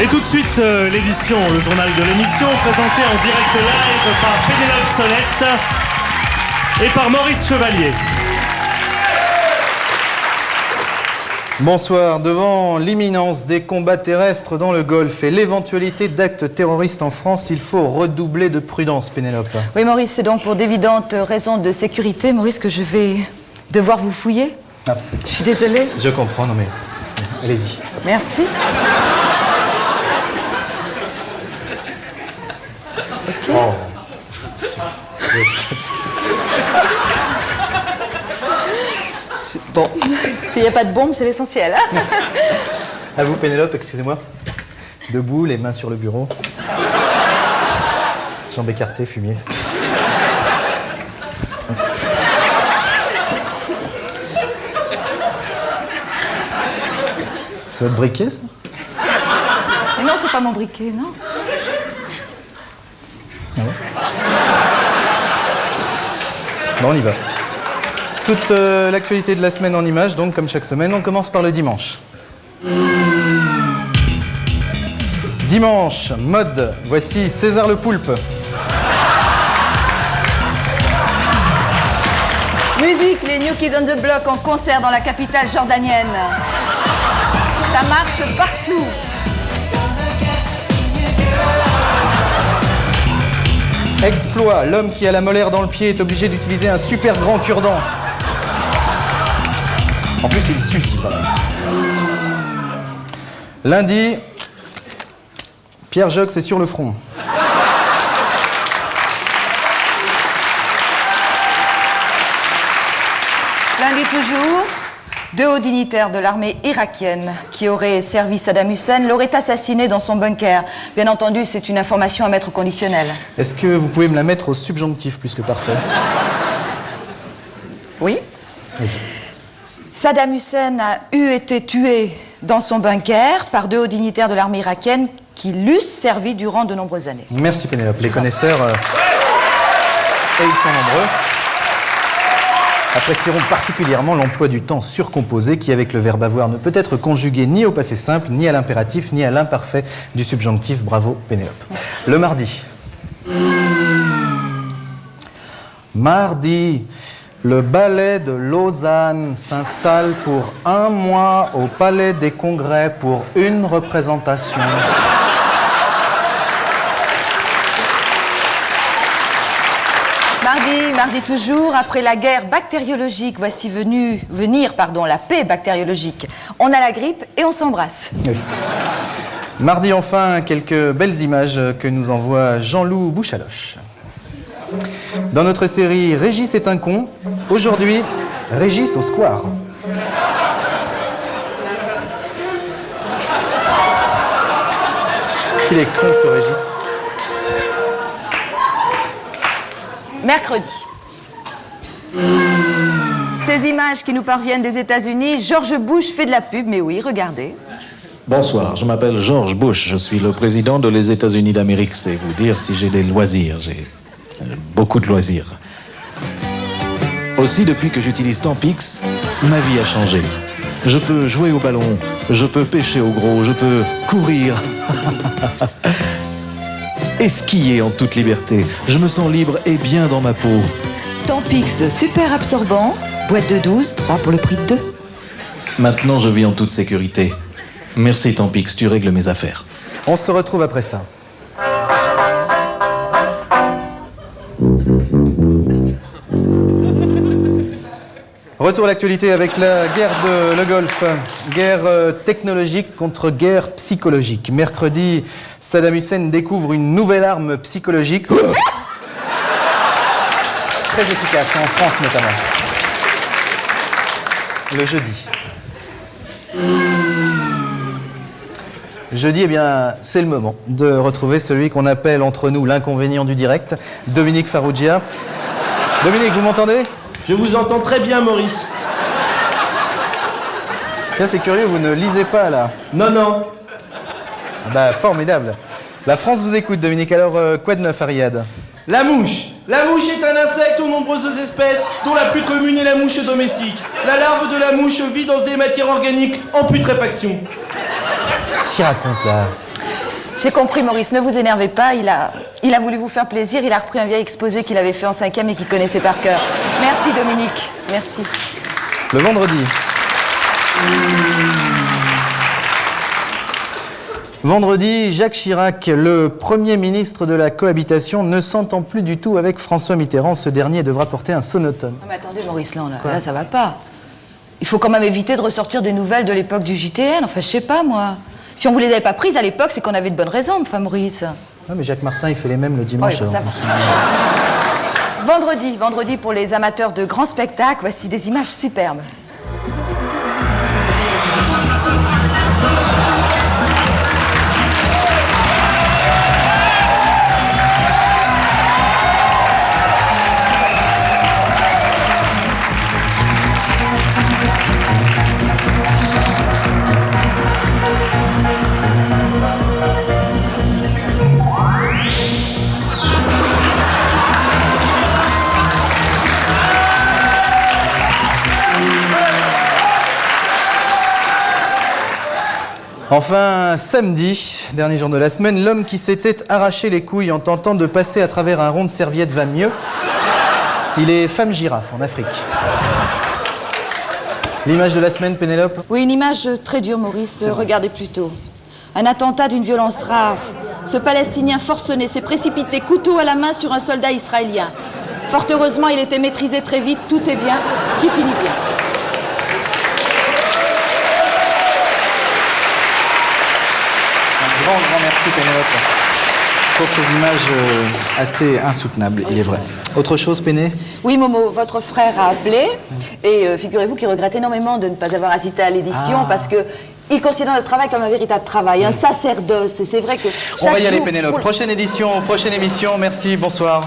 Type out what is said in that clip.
Et tout de suite, l'édition, le journal de l'émission, présenté en direct live par Pénélope Solette et par Maurice Chevalier. Bonsoir. Devant l'imminence des combats terrestres dans le Golfe et l'éventualité d'actes terroristes en France, il faut redoubler de prudence, Pénélope. Oui, Maurice, c'est donc pour d'évidentes raisons de sécurité, Maurice, que je vais devoir vous fouiller. Ah. Je suis désolée. Je comprends, non mais... Allez-y. Merci. Ok. Oh. Bon, s'il n'y a pas de bombe, c'est l'essentiel. Hein. À vous, Pénélope, excusez-moi. Debout, les mains sur le bureau. Jambes écartées, fumier. C'est votre briquet, ça? Mais non, c'est pas mon briquet, non. Ah ouais. Bon, on y va. Toute l'actualité de la semaine en images, donc comme chaque semaine, on commence par le dimanche. Dimanche, mode, voici César le Poulpe. Musique, les New Kids on the Block en concert dans la capitale jordanienne. Ça marche partout. Exploit, l'homme qui a la molaire dans le pied est obligé d'utiliser un super grand cure-dent. En plus, il suce, il paraît. Lundi, Pierre Jox est sur le front. Lundi toujours, 2 hauts dignitaires de l'armée irakienne qui auraient servi Saddam Hussein l'auraient assassiné dans son bunker. Bien entendu, c'est une information à mettre au conditionnel. Est-ce que vous pouvez me la mettre au subjonctif plus que parfait? Oui. Vas-y. Saddam Hussein a été tué dans son bunker par 2 hauts dignitaires de l'armée irakienne qui l'eussent servi durant de nombreuses années. Merci Pénélope. Les connaisseurs, et ils sont nombreux, apprécieront particulièrement l'emploi du temps surcomposé qui, avec le verbe avoir, ne peut être conjugué ni au passé simple, ni à l'impératif, ni à l'imparfait du subjonctif. Bravo Pénélope. Merci. Le mardi. Mardi, le ballet de Lausanne s'installe pour 1 mois au Palais des Congrès pour une représentation. Mardi toujours, après la guerre bactériologique, voici venir la paix bactériologique. On a la grippe et on s'embrasse. Oui. Mardi enfin, quelques belles images que nous envoie Jean-Loup Bouchaloche. Dans notre série Régis est un con, aujourd'hui, Régis au square. Qu'il est con ce Régis. Mercredi. Ces images qui nous parviennent des États-Unis, George Bush fait de la pub, mais oui, regardez. Bonsoir, je m'appelle George Bush, je suis le président de les États-Unis d'Amérique. C'est vous dire si j'ai des loisirs, j'ai beaucoup de loisirs. Aussi, depuis que j'utilise Tampix, ma vie a changé. Je peux jouer au ballon, je peux pêcher au gros, je peux courir. Et skier en toute liberté. Je me sens libre et bien dans ma peau. Tampix, super absorbant, boîte de 12, 3 pour le prix de 2. Maintenant, je vis en toute sécurité. Merci Tampix, tu règles mes affaires. On se retrouve après ça. Retour à l'actualité avec la guerre de le Golfe. Guerre technologique contre guerre psychologique. Mercredi, Saddam Hussein découvre une nouvelle arme psychologique. Très efficace, en France notamment. Le jeudi. Jeudi, eh bien, c'est le moment de retrouver celui qu'on appelle entre nous l'inconvénient du direct, Dominique Farrugia. Dominique, vous m'entendez ? Je vous entends très bien, Maurice. Tiens, c'est curieux, vous ne lisez pas, là. Non, non. Ah bah, formidable. La France vous écoute, Dominique. Alors, quoi de neuf, Ariad ? La mouche. La mouche est un insecte aux nombreuses espèces, dont la plus commune est la mouche domestique. La larve de la mouche vit dans des matières organiques en putréfaction. Qu'est-ce qu'il raconte, là ? J'ai compris, Maurice, ne vous énervez pas, il a voulu vous faire plaisir, il a repris un vieil exposé qu'il avait fait en 5e et qu'il connaissait par cœur. Merci Dominique, merci. Le vendredi. Vendredi, Jacques Chirac, le Premier ministre de la cohabitation, ne s'entend plus du tout avec François Mitterrand. Ce dernier devra porter un sonotone. Non mais attendez Maurice, là ça va pas. Il faut quand même éviter de ressortir des nouvelles de l'époque du JTN, enfin je sais pas moi. Si on vous les avait pas prises à l'époque, c'est qu'on avait de bonnes raisons, enfin Maurice. Non mais Jacques Martin, il fait les mêmes le dimanche. Oui, ça va. Vendredi pour les amateurs de grands spectacles, voici des images superbes. Enfin, samedi, dernier jour de la semaine, l'homme qui s'était arraché les couilles en tentant de passer à travers un rond de serviette va mieux. Il est femme girafe en Afrique. L'image de la semaine, Pénélope? Oui, une image très dure, Maurice. Regardez plutôt. Un attentat d'une violence rare. Ce Palestinien forcené s'est précipité couteau à la main sur un soldat israélien. Fort heureusement, il était maîtrisé très vite. Tout est bien, qui finit bien. Grand merci Pénélope pour ces images assez insoutenables, il est vrai. Autre chose, Péné? Oui, Momo, votre frère a appelé et figurez-vous qu'il regrette énormément de ne pas avoir assisté à l'édition parce que il considère le travail comme un véritable travail, un sacerdoce. Et c'est vrai que On va y aller, Pénélope. Prochaine édition, prochaine émission. Merci, bonsoir.